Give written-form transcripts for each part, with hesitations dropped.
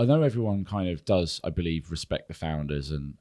I know everyone kind of does, I believe, respect the founders and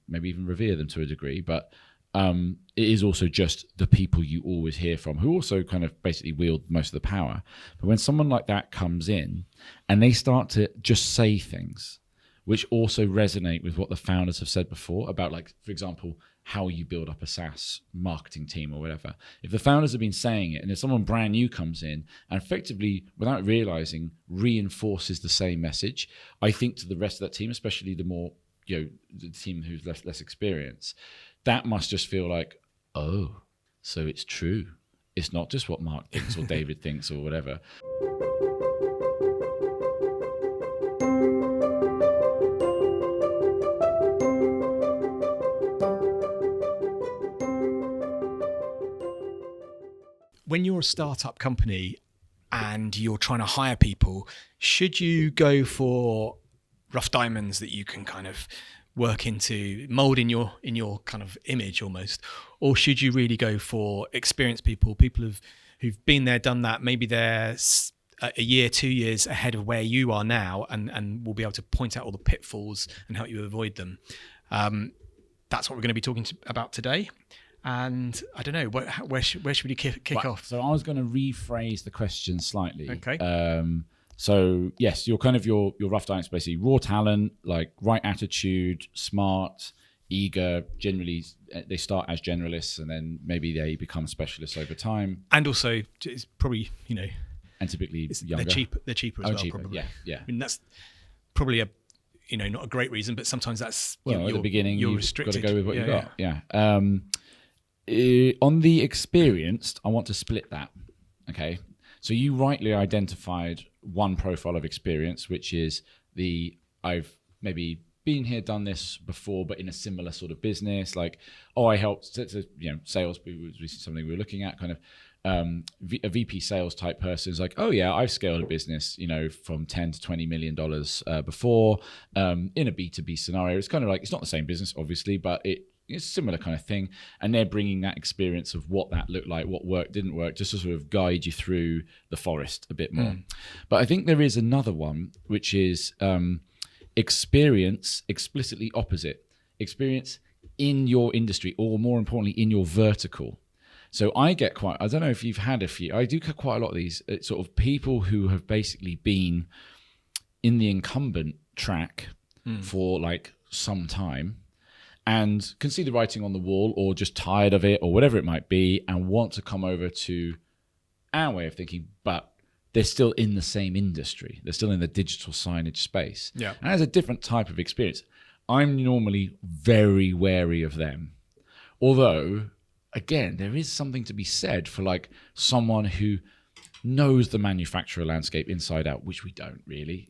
maybe even revere them to a degree, but it is also just the people you always hear from who also kind of basically wield most of the power. But when someone like that comes in and they start to just say things which also resonate with what the founders have said before about, like, for example, how you build up a SaaS marketing team or whatever. If the founders have been saying it and if someone brand new comes in and effectively, without realizing, reinforces the same message, I think to the rest of that team, especially the more, the team who's less experienced, that must just feel like, oh, so it's true. It's not just what Mark thinks or David thinks or whatever. When you're a startup company and you're trying to hire people, should you go for rough diamonds that you can kind of work into, mold in your kind of image almost, or should you really go for experienced people who've been there, done that? Maybe they're a year, 2 years ahead of where you are now, and will be able to point out all the pitfalls and help you avoid them. That's what we're going to be talking about today. And I don't know, where should we kick off? So I was going to rephrase the question slightly. Okay. So yes, your rough diamonds, basically raw talent, like right attitude, smart, eager. Generally, they start as generalists and then maybe they become specialists over time. And also, it's probably and typically younger. They're cheaper as well. Cheaper, probably. Yeah. I mean, that's probably not a great reason, but sometimes that's at the beginning you've restricted. got to go with what you got. Yeah. On the experienced, I want to split that. Okay. So you rightly identified one profile of experience, which is I've maybe been here, done this before, but in a similar sort of business. Like, I helped sales was something we were looking at, kind of a VP sales type person is like, oh yeah, I've scaled a business, from 10 to $20 million before in a B2B scenario. It's kind of like, it's not the same business, obviously, but it's a similar kind of thing. And they're bringing that experience of what that looked like, what worked, didn't work, just to sort of guide you through the forest a bit more. But I think there is another one, which is experience explicitly opposite. Experience in your industry, or more importantly, in your vertical. So I don't know if you've had a few, I do get quite a lot of these sort of people who have basically been in the incumbent track for like some time, and can see the writing on the wall, or just tired of it, or whatever it might be, and want to come over to our way of thinking, but they're still in the same industry. They're still in the digital signage space. Yeah. And it's a different type of experience. I'm normally very wary of them. Although, again, there is something to be said for like someone who knows the manufacturer landscape inside out, which we don't really,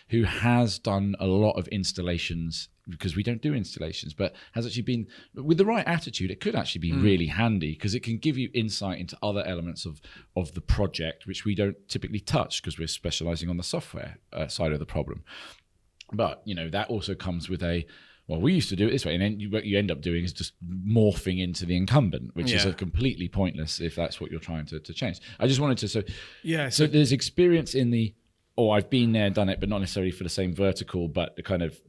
who has done a lot of installations, because we don't do installations, but has actually been, with the right attitude, it could actually be really handy, because it can give you insight into other elements of the project, which we don't typically touch because we're specializing on the software side of the problem. But, that also comes with we used to do it this way, and then what you end up doing is just morphing into the incumbent, which is completely pointless if that's what you're trying to change. I just wanted to, so there's experience in the, I've been there, done it, but not necessarily for the same vertical, but the kind of,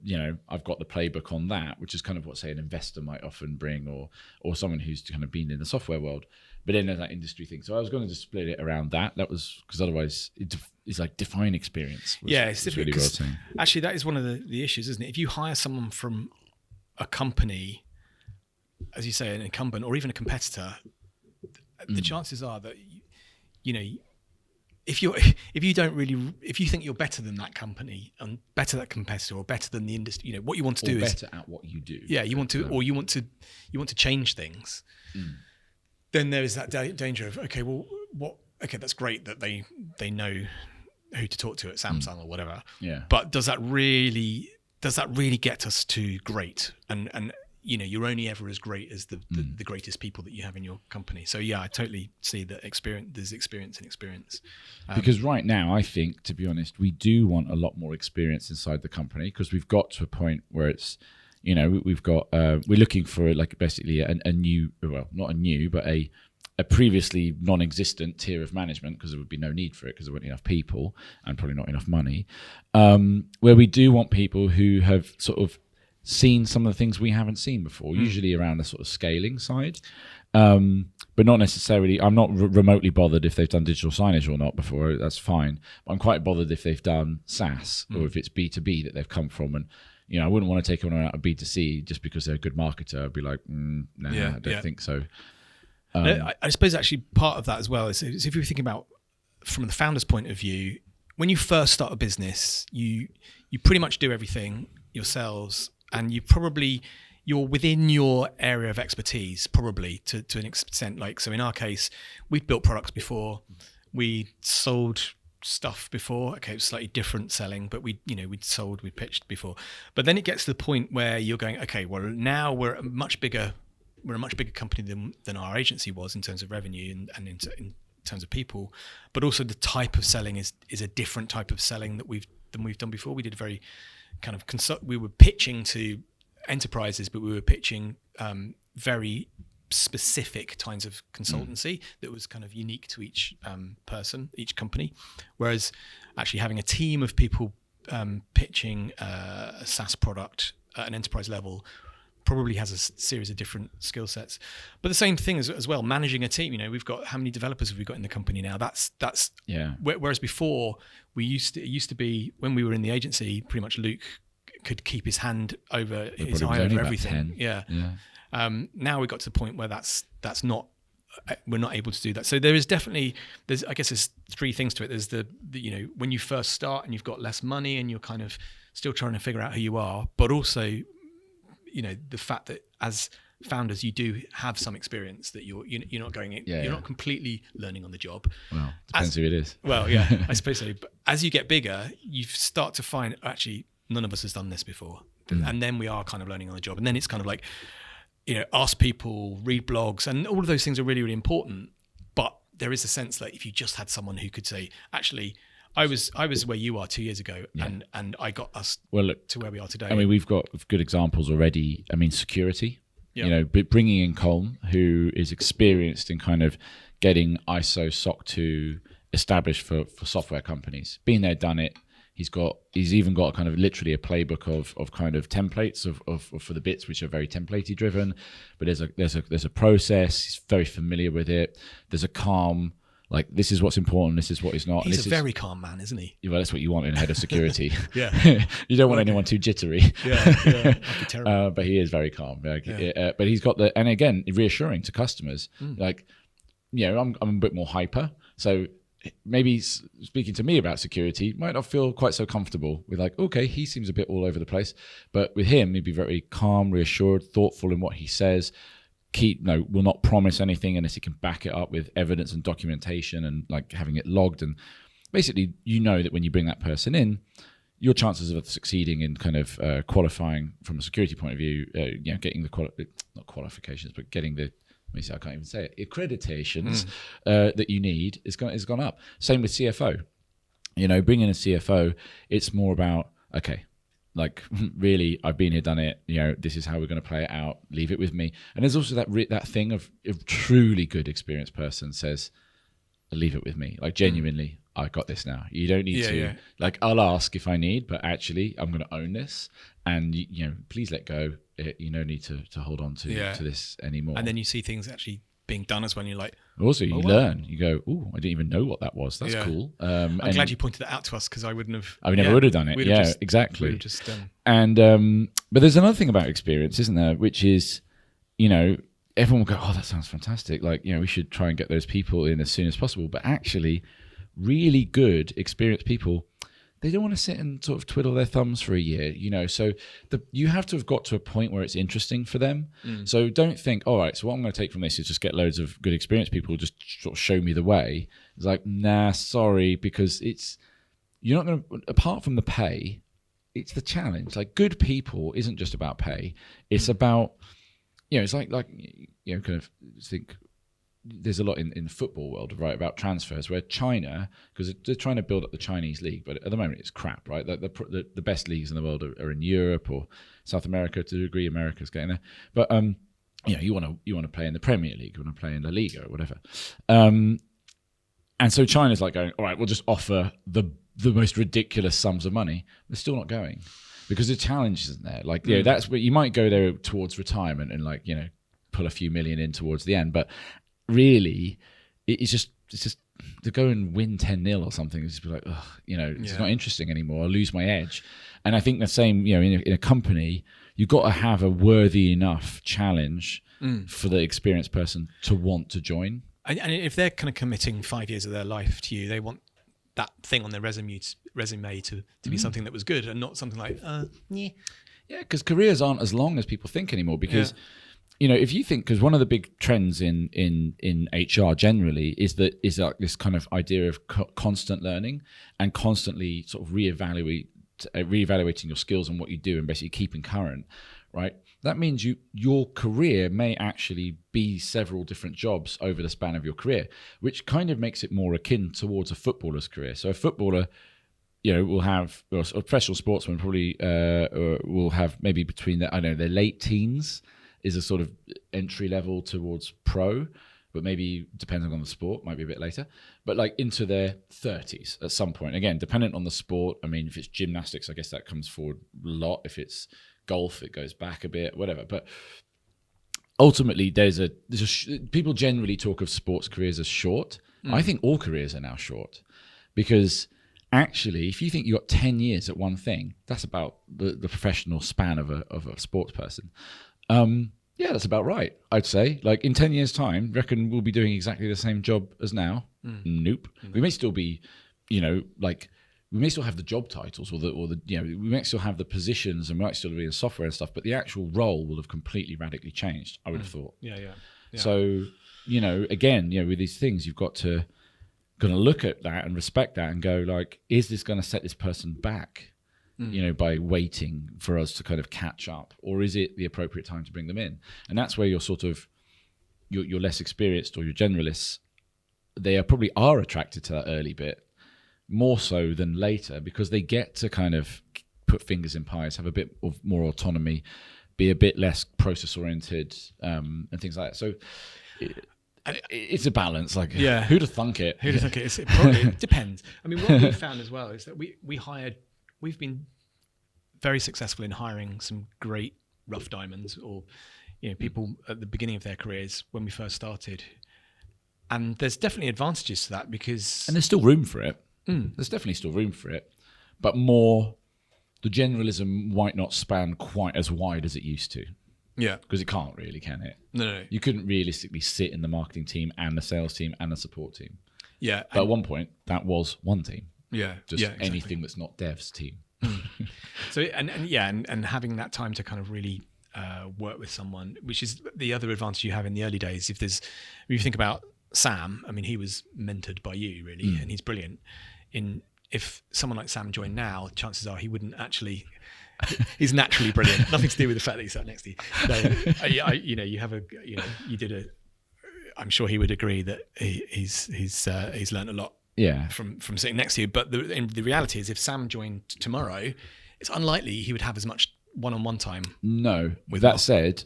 I've got the playbook on that, which is kind of what, say, an investor might often bring, or someone who's kind of been in the software world. But then there's that industry thing. So I was going to just split it around that. That was, because otherwise it's like define experience. It's difficult, because actually that is one of the issues, isn't it? If you hire someone from a company, as you say, an incumbent or even a competitor, the chances are that, if you think you're better than that company and better than that competitor or better than the industry, what you want to do is better at what you do. Yeah, you want to change things. Then there is that danger of, okay, that's great that they know who to talk to at Samsung or whatever. Yeah. But does that really get us to great? And you're only ever as great as the greatest people that you have in your company. So yeah, I totally see that there's experience in experience. Because right now, I think, to be honest, we do want a lot more experience inside the company, because we've got to a point where it's, we've got, we're looking for like basically a new, well, not a new, but a a previously non-existent tier of management, because there would be no need for it because there weren't enough people and probably not enough money, where we do want people who have sort of seen some of the things we haven't seen before, usually around the sort of scaling side. But not necessarily, I'm not remotely bothered if they've done digital signage or not before, that's fine. But I'm quite bothered if they've done SaaS or if it's B2B that they've come from. And, I wouldn't want to take anyone out of B2C just because they're a good marketer. I'd be like, I don't think so. I suppose actually part of that as well is if you're thinking about from the founder's point of view, when you first start a business, you pretty much do everything yourselves, and you're within your area of expertise, probably to an extent. Like, so in our case, we'd built products before, we sold stuff before. Okay, it was slightly different selling, but we'd pitched before. But then it gets to the point where you're going, okay, well now we're a much bigger company than our agency was in terms of revenue and in terms of people, but also the type of selling is a different type of selling than we've done before. We did a very kind of we were pitching to enterprises, but we were pitching very specific kinds of consultancy that was kind of unique to each person, each company. Whereas actually having a team of people pitching a SaaS product at an enterprise level probably has a series of different skill sets. But the same thing as well, managing a team. We've got, how many developers have we got in the company now? That's whereas before it used to be, when we were in the agency, pretty much Luke could keep his hand over his eye over everything. Yeah. Now we got to the point where that's not, we're not able to do that. So there's I guess there's three things to it. There's the when you first start and you've got less money and you're kind of still trying to figure out who you are, but also the fact that as founders you do have some experience, that you're not going in, you're not completely learning on the job. Well, depends who it is. Well, yeah, I suppose so. But as you get bigger, you start to find actually none of us has done this before, and then we are kind of learning on the job. And then it's kind of like, ask people, read blogs, and all of those things are really, really important. But there is a sense that if you just had someone who could say, actually, I was where you are 2 years ago, and I got us to where we are today. I mean, we've got good examples already. I mean, security, but bringing in Colm, who is experienced in kind of getting ISO SOC 2 established for software companies. Been there, done it. He's even got kind of literally a playbook of kind of templates of for the bits which are very templatey driven. But there's a process. He's very familiar with it. There's a calm, like, this is what's important, this is what is not. He's a very calm man, isn't he? Well, that's what you want in a head of security. Yeah. You don't want anyone too jittery. That'd be terrible. But he is very calm. But he's got and again, reassuring to customers. Like, I'm a bit more hyper. So maybe speaking to me about security might not feel quite so comfortable with, like, okay, he seems a bit all over the place. But with him, he'd be very calm, reassured, thoughtful in what he says. Will not promise anything unless he can back it up with evidence and documentation and like having it logged. And basically, that when you bring that person in, your chances of succeeding in kind of qualifying from a security point of view, getting the not qualifications, but getting the, I can't even say it, accreditations that you need is gone up. Same with CFO. Bringing a CFO, it's more about, okay, like, really, I've been here, done it. This is how we're going to play it out. Leave it with me. And there's also that thing of a truly good experienced person says, leave it with me. Like, genuinely, I've got this now. You don't need to. Yeah. Like, I'll ask if I need, but actually, I'm going to own this. And please let go. You don't need to hold on to this anymore. And then you see things actually being done as when you're like. Also, you learn. You go, oh, I didn't even know what that was. That's cool. I'm glad you pointed that out to us, because I wouldn't have. I never would have done it. Yeah, exactly. We'd have just done. And but there's another thing about experience, isn't there? Which is, everyone will go, oh, that sounds fantastic. Like, we should try and get those people in as soon as possible. But actually, really good, experienced people, they don't want to sit and sort of twiddle their thumbs for a year, so you have to have got to a point where it's interesting for them. So don't think, all right, so what I'm going to take from this is just get loads of good experienced people who just sort of show me the way. It's like, nah, sorry, because you're not going to, apart from the pay, it's the challenge. Like, good people isn't just about pay. It's about, it's like kind of think, there's a lot in the football world, right, about transfers, where China, because they're trying to build up the Chinese league, but at the moment it's crap, right? The best leagues in the world are in Europe or South America to a degree. America's getting there, but you want to play in the Premier League, you want to play in La Liga or whatever. And so China's like going, all right, we'll just offer the most ridiculous sums of money. They're still not going because the challenge isn't there. Like, that's where you might go there towards retirement and like, pull a few million in towards the end. But really, it's just to go and win 10-0 or something. It's just be like, it's not interesting anymore. I'll lose my edge. And I think the same, in a company, you've got to have a worthy enough challenge for the experienced person to want to join. And if they're kind of committing 5 years of their life to you, they want that thing on their resume to be something that was good and not something like, yeah. Yeah, because careers aren't as long as people think anymore. Because, if you think, because one of the big trends in HR generally is like this kind of idea of constant learning and constantly sort of reevaluating your skills and what you do and basically keeping current, right? That means your career may actually be several different jobs over the span of your career, which kind of makes it more akin towards a footballer's career. So a footballer, will have, or a professional sportsman probably will have maybe between their late teens is a sort of entry level towards pro, but maybe depending on the sport, might be a bit later, but like into their 30s at some point. Again, dependent on the sport. I mean, if it's gymnastics, I guess that comes forward a lot. If it's golf, it goes back a bit, whatever. But ultimately, people generally talk of sports careers as short. I think all careers are now short because actually, if you think you got 10 years at one thing, that's about the professional span of a sports person. Yeah, that's about right, I'd say. Like in 10 years' time, reckon we'll be doing exactly the same job as now? Nope. We may still be, we may still have the job titles or the we may still have the positions and we might still be in software and stuff, but the actual role will have completely radically changed, I would have thought. Yeah. So, again, with these things, you've got to look at that and respect that and go like, is this going to set this person back? By waiting for us to kind of catch up, or is it the appropriate time to bring them in? And that's where you're sort of, you're less experienced or your generalists, they probably are attracted to that early bit more so than later because they get to kind of put fingers in pies, have a bit of more autonomy, be a bit less process oriented, and things like that. So it's a balance. Like, who'd have thunk it? Who'd have thunk it? It probably depends. I mean, what we found as well is that we've been very successful in hiring some great rough diamonds or people at the beginning of their careers when we first started. And there's definitely advantages to that because... And there's still room for it. There's definitely still room for it. But the generalism might not span quite as wide as it used to. Yeah. Because it can't really, can it? No. You couldn't realistically sit in the marketing team and the sales team and the support team. Yeah. But at one point, that was one team. Yeah. Just exactly. anything that's not dev's team. So and having that time to kind of really work with someone, which is the other advantage you have in the early days. If you think about Sam, I mean, he was mentored by you really, and he's brilliant. If someone like Sam joined now, chances are he wouldn't actually. He's naturally brilliant. Nothing to do with the fact that he sat next to you. No, you did a. I'm sure he would agree that he's learned a lot. Yeah. From sitting next to you, but the reality is, if Sam joined tomorrow, it's unlikely he would have as much one-on-one time. No. With that said,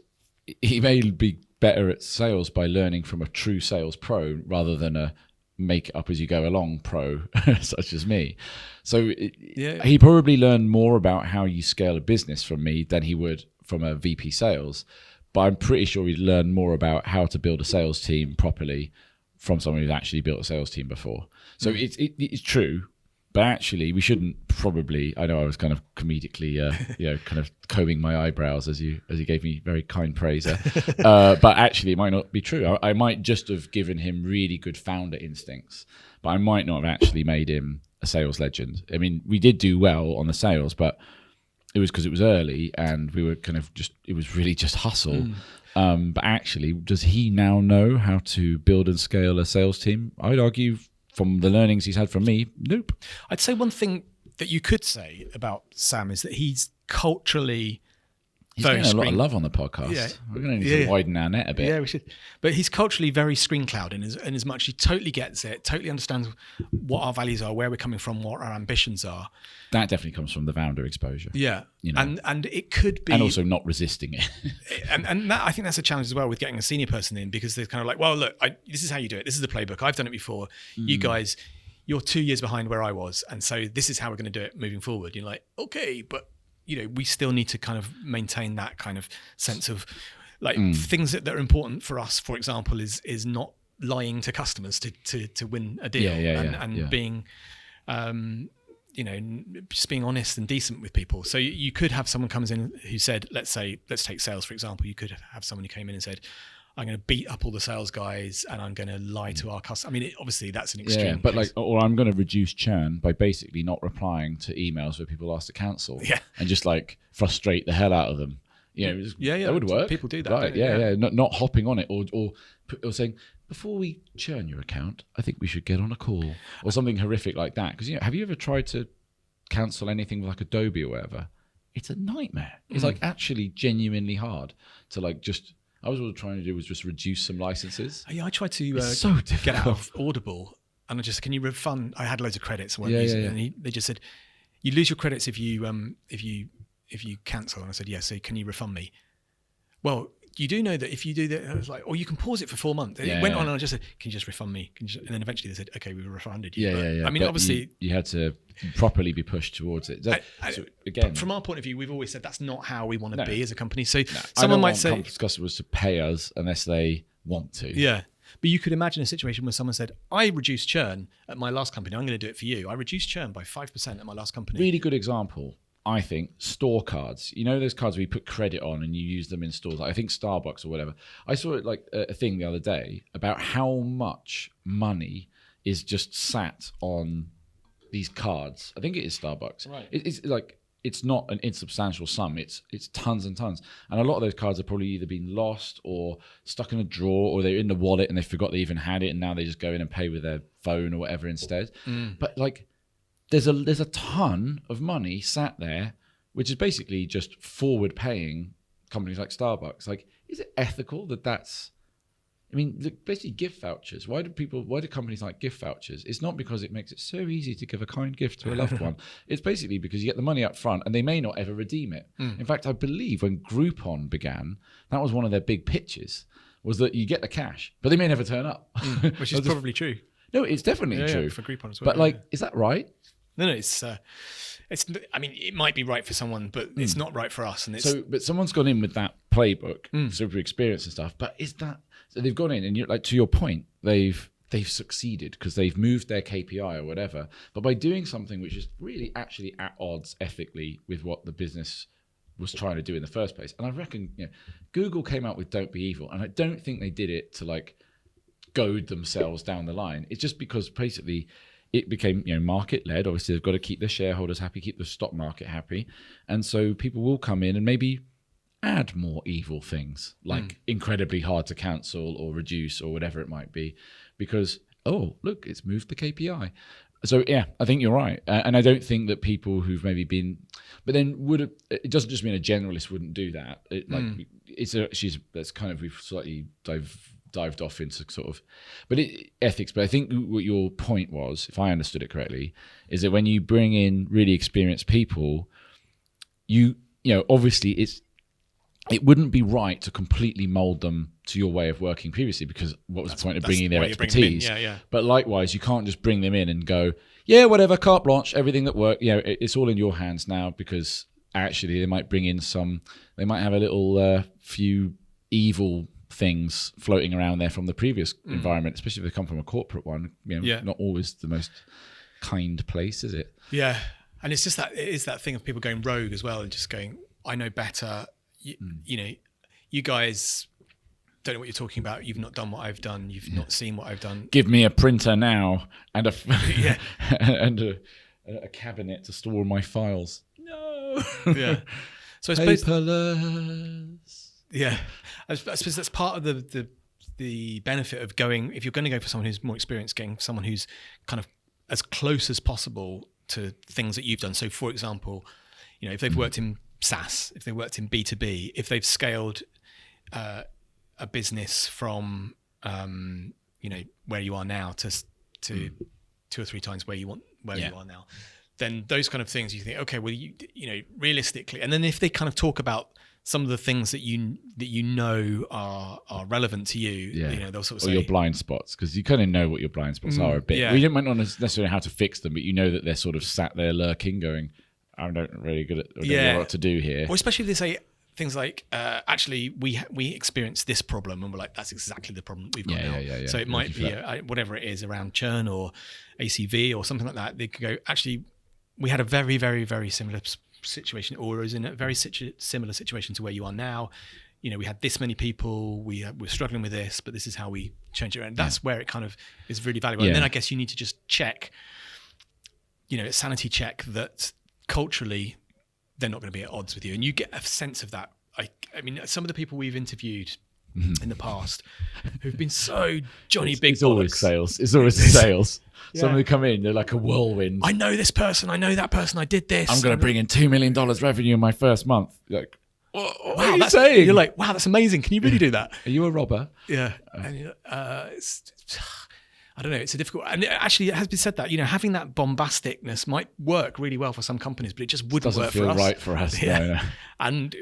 he may be better at sales by learning from a true sales pro rather than a make it up as you go along pro, such as me. So he probably learned more about how you scale a business from me than he would from a VP sales. But I'm pretty sure he'd learn more about how to build a sales team properly from someone who's actually built a sales team before. So it's true, but actually we shouldn't probably, I know I was kind of comedically, kind of combing my eyebrows as you gave me very kind praise there. But actually it might not be true. I might just have given him really good founder instincts, but I might not have actually made him a sales legend. I mean, we did do well on the sales, but it was because it was early and we were kind of it was really just hustle. But actually, does he now know how to build and scale a sales team? I'd argue from the learnings he's had from me, nope. I'd say one thing that you could say about Sam is that he's culturally He's getting a lot of love on the podcast. Yeah. We're going to need to widen our net a bit. Yeah, we should. But he's culturally very ScreenCloud in as much he totally gets it, totally understands what our values are, where we're coming from, what our ambitions are. That definitely comes from the founder exposure. Yeah, you know? and it could be, and also not resisting it. and that, I think that's a challenge as well with getting a senior person in, because they're kind of like, well, look, this is how you do it. This is the playbook. I've done it before. You guys, you're 2 years behind where I was, and so this is how we're going to do it moving forward. You're like, okay, but we still need to kind of maintain that kind of sense of like things that are important for us. For example, is not lying to customers to win a deal, and being. Just being honest and decent with people. So you could have someone comes in who said, let's take sales, for example. You could have someone who came in and said, I'm going to beat up all the sales guys and I'm going to lie to our customers. I mean, obviously that's an extreme. Yeah, but or I'm going to reduce churn by basically not replying to emails where people ask to cancel. Yeah. And just like frustrate the hell out of them. That would work. People do that. Right? Yeah. Not hopping on it or saying, before we churn your account, I think we should get on a call or something horrific like that. Because have you ever tried to cancel anything with like Adobe or whatever? It's a nightmare. It's like actually genuinely hard to like just. I was all trying to do was just reduce some licenses. Yeah, I tried to get out of Audible, and I just, can you refund? I had loads of credits, and they just said, you lose your credits if you cancel. And I said, yeah. So can you refund me? Well, you do know that if you do that, I was like, or you can pause it for 4 months. It went on, and I just said, can you just refund me? And then eventually they said, okay, we refunded you. Yeah. I mean, but obviously you had to properly be pushed towards it. So again, from our point of view, we've always said that's not how we want to be as a company. So someone someone might say customers to pay us unless they want to. Yeah. But you could imagine a situation where someone said, I reduced churn at my last company. I'm going to do it for you. I reduced churn by 5% at my last company. Really good example. I think store cards. Those cards where you put credit on and you use them in stores. I think Starbucks or whatever. I saw it like a thing the other day about how much money is just sat on these cards. I think it is Starbucks. Right. It's like it's not an insubstantial sum. It's tons and tons. And a lot of those cards have probably either been lost or stuck in a drawer, or they're in the wallet and they forgot they even had it, and now they just go in and pay with their phone or whatever instead. But like, there's a ton of money sat there, which is basically just forward paying companies like Starbucks. Like, is it ethical that's? I mean, basically gift vouchers. Why do companies like gift vouchers? It's not because it makes it so easy to give a kind gift to a loved one. It's basically because you get the money up front and they may not ever redeem it. In fact, I believe when Groupon began, that was one of their big pitches, was that you get the cash, but they may never turn up. Which is probably true. No, it's definitely true. For Groupon as well. But is that right? No, it's. I mean, it might be right for someone, but it's not right for us. And but someone's gone in with that playbook, super experience and stuff. But is that so? They've gone in, and like to your point, they've succeeded because they've moved their KPI or whatever. But by doing something which is really actually at odds ethically with what the business was trying to do in the first place. And I reckon Google came out with "Don't Be Evil," and I don't think they did it to like goad themselves down the line. It's just because basically it became market led. Obviously, they've got to keep their shareholders happy, keep the stock market happy, and so people will come in and maybe add more evil things like incredibly hard to cancel or reduce or whatever it might be, because look, it's moved the KPI. So yeah, I think you're right, and I don't think that people who've maybe been, but then it doesn't just mean a generalist wouldn't do that. That's kind of, we've slightly dived off into sort of, ethics. But I think what your point was, if I understood it correctly, is that when you bring in really experienced people, obviously it wouldn't be right to completely mold them to your way of working previously, because what was the point of bringing their expertise? Yeah. But likewise, you can't just bring them in and go, yeah, whatever, carte blanche, everything that worked, it's all in your hands now, because actually they might bring in they might have a little few evil things floating around there from the previous environment, especially if they come from a corporate one. Not always the most kind place, is it? Yeah, and it's just it is that thing of people going rogue as well and just going, I know better. You guys don't know what you're talking about. You've not done what I've done. You've not seen what I've done. Give me a printer now and and a cabinet to store my files. No. Yeah. So I suppose paperless. Yeah, I suppose that's part of the benefit of going. If you're going to go for someone who's more experienced, getting someone who's kind of as close as possible to things that you've done. So, for example, if they've worked in SaaS, if they worked in B2B, if they've scaled a business from where you are now to 2 or 3 times where you are now, then those kind of things you think, okay, well, you know, realistically, and then if they kind of talk about some of the things that you know are relevant to you, you know, they'll sort of say, your blind spots, because you kind of know what your blind spots are a bit. Yeah. We might not necessarily know how to fix them, but you know that they're sort of sat there lurking, going, I'm not really good at I don't know what to do here. Or especially if they say things like, actually, we experienced this problem, and we're like, that's exactly the problem we've got now. Yeah. So it might be whatever it is around churn or ACV or something like that. They could go, actually, we had a very, very, very similar situation, or is in a very similar situation to where you are now. You know, we had this many people, we're struggling with this, but this is how we change it. And that's where it kind of is really valuable. And then I guess you need to just check, you know, a sanity check that culturally they're not going to be at odds with you. And you get a sense of that. I mean, some of the people we've interviewed in the past who've been so Johnny Big It's always sales. It's always sales. Yeah. Some of them come in, they're like a whirlwind. I know this person, I know that person, I did this. I'm going to bring in $2 million revenue in my first month. You're like, what are you that's saying? You're like, wow, that's amazing. Can you really do that? Are you a robber? Yeah. And, I don't know. It's a difficult, and actually it has been said that, you know, having that bombasticness might work really well for some companies, but it just wouldn't work for us. Doesn't feel right for us. Yeah. No. And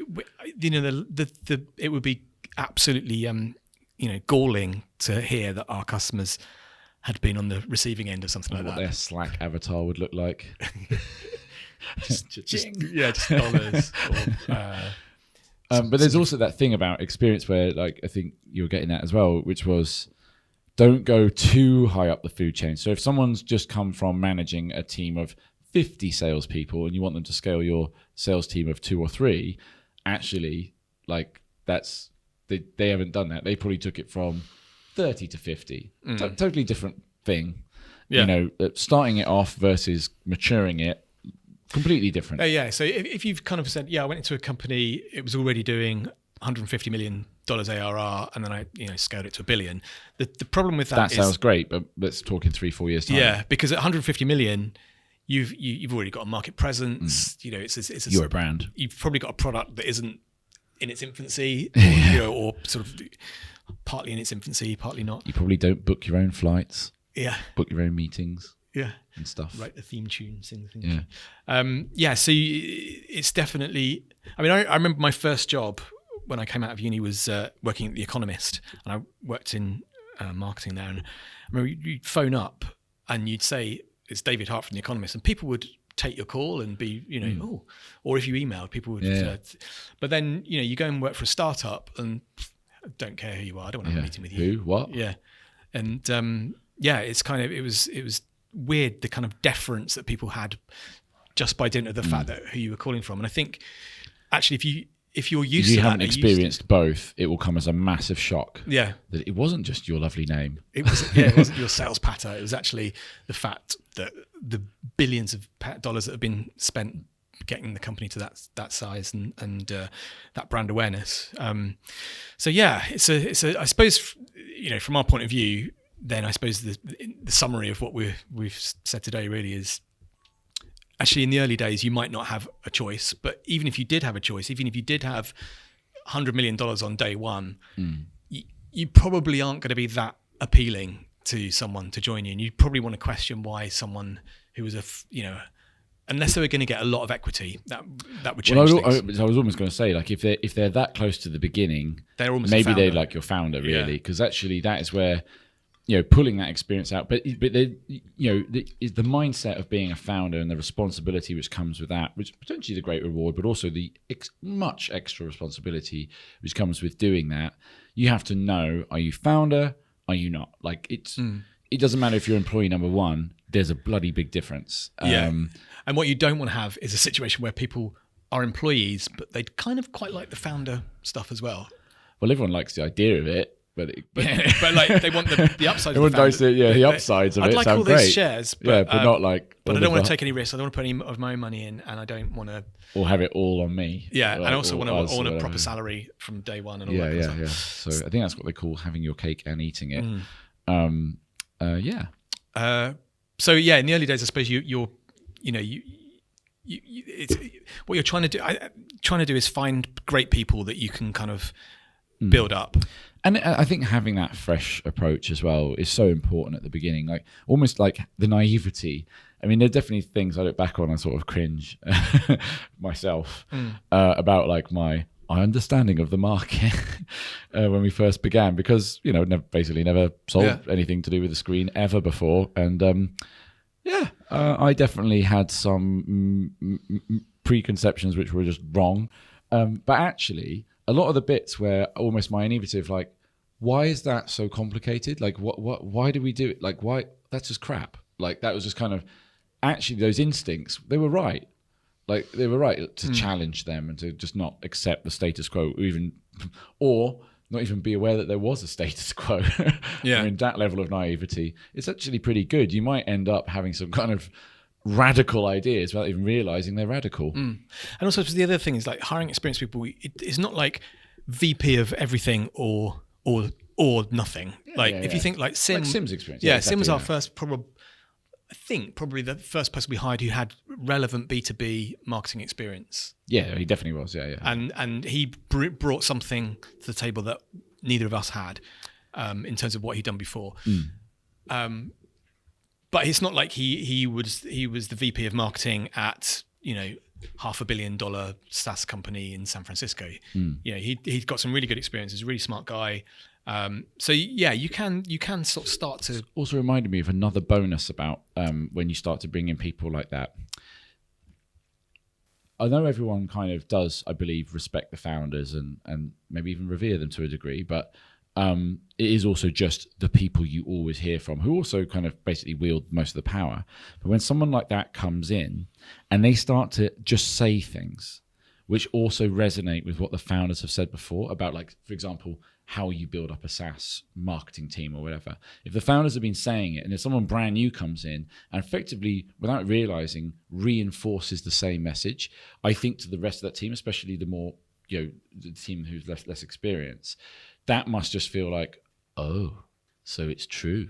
you know, the it would be absolutely you know, galling to hear that our customers had been on the receiving end of something like what that. their Slack avatar would look like. just dollars. But there's also that thing about experience where, like, I think you were getting at as well, which was, don't go too high up the food chain. So if someone's just come from managing a team of 50 salespeople and you want them to scale your sales team of 2 or 3, actually, like, they haven't done that. They probably took it from 30 to 50. Totally different thing. Yeah. You know, starting it off versus maturing it, completely different. Yeah. So if you've kind of said, I went into a company, it was already doing $150 million ARR, and then I, you know, scaled it to $1 billion. The problem with that sounds great, but let's talk in 3-4 years time. Yeah, because at 150 million, you've already got a market presence. You know, it's you're a brand. You've probably got a product that isn't in its infancy, or, you know, or sort of partly in its infancy, partly not. You probably don't book your own flights. Yeah. Book your own meetings. Yeah. And stuff. Write the theme tune, sing the theme tune. So it's definitely, I mean, I remember my first job when I came out of uni was working at The Economist, and I worked in marketing there. And I remember you'd phone up and you'd say, it's David Hart from The Economist, and people would take your call and be, you know, or if you emailed, people would. But then, you know, you go and work for a startup and don't care who you are. I don't want to have a meeting with you. Who? What? Yeah. And it's kind of, it was weird, the kind of deference that people had just by dint of the fact that who you were calling from. And I think actually if you're used to that, you haven't experienced both, it will come as a massive shock. Yeah. That it wasn't just your lovely name. It wasn't your sales patter. It was actually the fact that the billions of dollars that have been spent getting the company to that size and that brand awareness. It's a I suppose, you know, from our point of view, then I suppose the summary of what we've said today really is, actually, in the early days, you might not have a choice, but even if you did have a choice, even if you did have $100 million on day one, you probably aren't going to be that appealing to someone to join you. And you probably want to question why someone who was unless they were going to get a lot of equity, that would change things. I was almost going to say, like, if they're that close to the beginning, they're almost maybe they're like your founder, really, because actually that is where, you know, pulling that experience out, but the mindset of being a founder and the responsibility which comes with that, which potentially is a great reward, but also the much extra responsibility which comes with doing that. You have to know: are you founder? Are you not? Like, it doesn't matter if you're employee number one. There's a bloody big difference. And what you don't want to have is a situation where people are employees, but they'd kind of quite like the founder stuff as well. Well, everyone likes the idea of it. But like they want the upsides. Everyone knows the upsides of it. I'd like all these shares, but not like. But I don't want to take any risks. I don't want to put any of my own money in, and I don't want to. Or have it all on me. Yeah, and I also want a proper salary from day one and all that. Yeah. So I think that's what they call having your cake and eating it. So in the early days, I suppose you it's what you're trying to do. Trying to do is find great people that you can kind of build up. And I think having that fresh approach as well is so important at the beginning, like almost like the naivety. I mean, there are definitely things I look back on and sort of cringe myself about like my understanding of the market when we first began, because, you know, basically never sold anything to do with the screen ever before. And I definitely had some preconceptions which were just wrong. But actually, a lot of the bits were almost my innovative, like, why is that so complicated? Like, why do we do it? Like, why? That's just crap. Like, that was just kind of, actually, those instincts, they were right. Like, they were right to challenge them and to just not accept the status quo, or not even be aware that there was a status quo. I mean, that level of naivety, it's actually pretty good. You might end up having some kind of radical ideas without even realizing they're radical. And also, the other thing is, like, hiring experienced people, it's not like VP of everything or nothing. If you think like Sim's experience. Sim was our first probably the first person we hired who had relevant B2B marketing experience. Yeah, he definitely was. Yeah. And he brought something to the table that neither of us had, in terms of what he'd done before. But it's not like he was the VP of marketing at, you know, $500 million SaaS company in San Francisco. You know, he'd got some really good experience. He's a really smart guy. So yeah, you can sort of start to. Also reminded me of another bonus about when you start to bring in people like that. I know everyone kind of does, I believe, respect the founders and maybe even revere them to a degree, but it is also just the people you always hear from, who also kind of basically wield most of the power. But when someone like that comes in and they start to just say things which also resonate with what the founders have said before about, like, for example, how you build up a SaaS marketing team or whatever. If the founders have been saying it and if someone brand new comes in and effectively, without realizing, reinforces the same message, I think to the rest of that team, especially the more, you know, the team who's less experience, that must just feel like, oh, so it's true.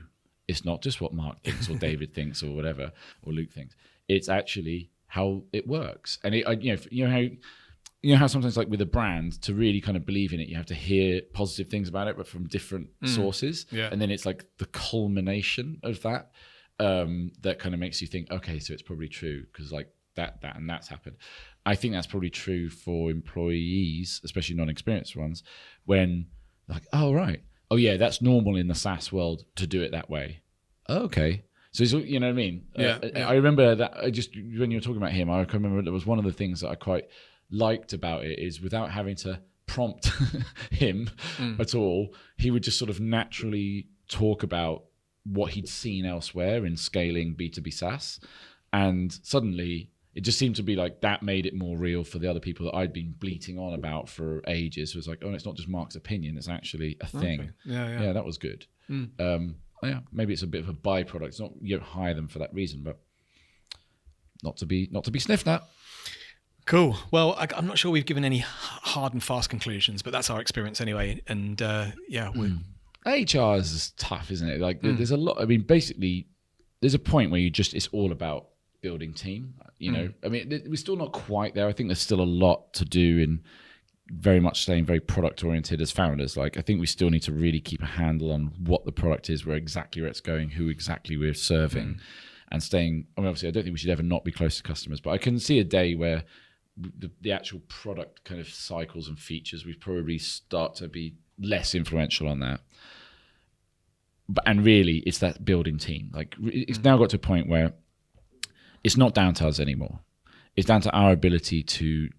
It's not just what Mark thinks or David thinks or whatever, or Luke thinks. It's actually how it works. And you know how sometimes, like with a brand, to really kind of believe in it, you have to hear positive things about it, but from different sources. Yeah. And then it's like the culmination of that that kind of makes you think, okay, so it's probably true because like that and that's happened. I think that's probably true for employees, especially non-experienced ones, when like, oh, right. Oh, yeah, that's normal in the SaaS world to do it that way. Oh, okay. So, you know what I mean? Yeah. I remember that, when you were talking about him, I can remember there was one of the things that I quite liked about it is without having to prompt him at all, he would just sort of naturally talk about what he'd seen elsewhere in scaling B2B SaaS. And suddenly it just seemed to be like that made it more real for the other people that I'd been bleating on about for ages. It was like, oh, it's not just Mark's opinion, it's actually a thing. Okay. Yeah, that was good. Yeah, maybe it's a bit of a byproduct. It's not, you don't hire them for that reason, but not to be sniffed at. Cool. Well, I'm not sure we've given any hard and fast conclusions, but that's our experience anyway. And HR is tough, isn't it? Like there's a lot. I mean, basically, there's a point where it's all about building team. You know, I mean, we're still not quite there. I think there's still a lot to do in very much staying very product oriented as founders. Like, I think we still need to really keep a handle on what the product is, where it's going, who exactly we're serving, and staying. I mean, obviously, I don't think we should ever not be close to customers, but I can see a day where the actual product kind of cycles and features, we probably start to be less influential on that. And really, it's that building team. Like, it's now got to a point where it's not down to us anymore. It's down to our ability to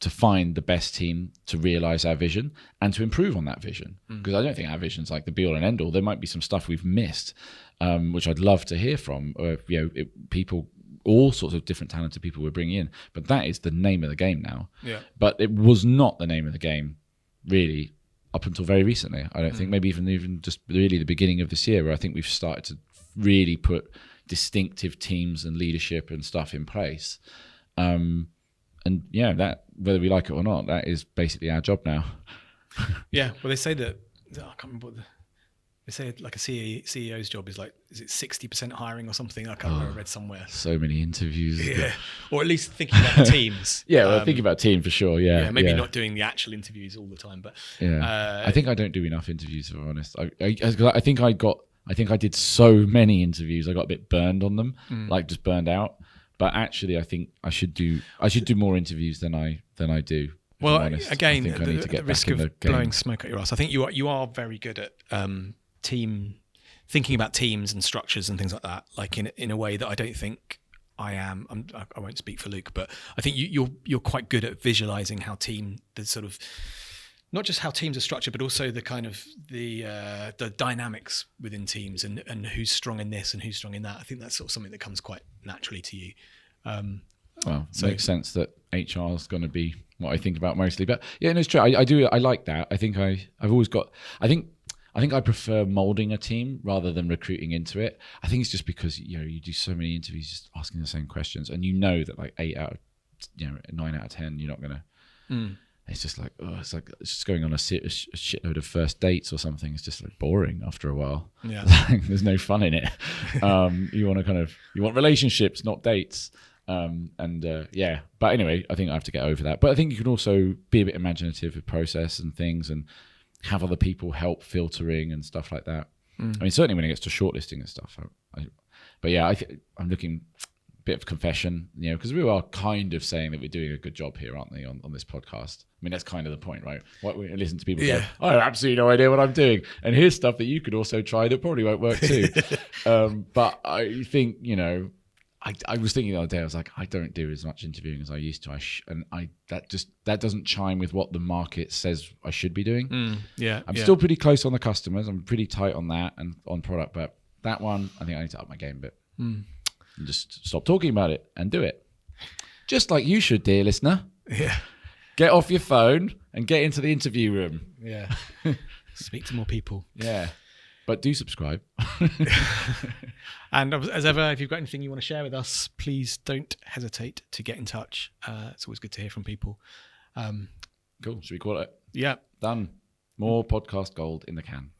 find the best team to realize our vision and to improve on that vision. Because I don't think our vision's like the be all and end all. There might be some stuff we've missed, which I'd love to hear from. People, all sorts of different talented people we're bringing in. But that is the name of the game now. Yeah. But it was not the name of the game, really, up until very recently. I don't think, maybe even just really the beginning of this year, where I think we've started to really put distinctive teams and leadership and stuff in place. And yeah, that, whether we like it or not, that is basically our job now. Yeah. Well, they say that, I can't remember what They say like a CEO's job is like, is it 60% hiring or something? I can't remember. I read somewhere. So many interviews. Yeah. Or at least thinking about the teams. Yeah, well, thinking about team for sure. Yeah. Maybe not doing the actual interviews all the time, but I think I don't do enough interviews, if I'm honest. I think I did so many interviews. I got a bit burned on them, like just burned out. But actually, I think I should do more interviews than I do. Well, I again, think I need to get the risk back in of the game. blowing smoke at your ass. I think you are very good at thinking about teams and structures and things like that, like in a way that I don't think I am. I won't speak for Luke, but I think you're quite good at visualizing how the sort of, not just how teams are structured, but also the kind of the dynamics within teams and who's strong in this and who's strong in that. I think that's sort of something that comes quite naturally to you. Well, it makes sense that HR is going to be what I think about mostly, but yeah, no, it's true. I like that. I think I've always got. I think I prefer molding a team rather than recruiting into it. I think it's just because you do so many interviews just asking the same questions, and that like 9 out of 10 you're not gonna. It's just like it's just going on a shitload of first dates or something. It's just like boring after a while. Yeah, there's no fun in it. You want relationships, not dates. But anyway, I think I have to get over that. But I think you can also be a bit imaginative with process and things, and have other people help filtering and stuff like that. I mean, certainly when it gets to shortlisting and stuff. I'm looking a bit of confession, because we are kind of saying that we're doing a good job here, aren't we, on this podcast? I mean, that's kind of the point, right? What we listen to people go, I have absolutely no idea what I'm doing, and here's stuff that you could also try that probably won't work too. But I think I was thinking the other day, I was like, I don't do as much interviewing as I used to. That doesn't chime with what the market says I should be doing. I'm still pretty close on the customers. I'm pretty tight on that and on product, but that one, I think I need to up my game a bit. And just stop talking about it and do it. Just like you should, dear listener. Yeah. Get off your phone and get into the interview room. Yeah. Speak to more people. Yeah. But do subscribe. And as ever, if you've got anything you want to share with us, please don't hesitate to get in touch. It's always good to hear from people. Cool. Should we call it? Yeah. Done. More podcast gold in the can.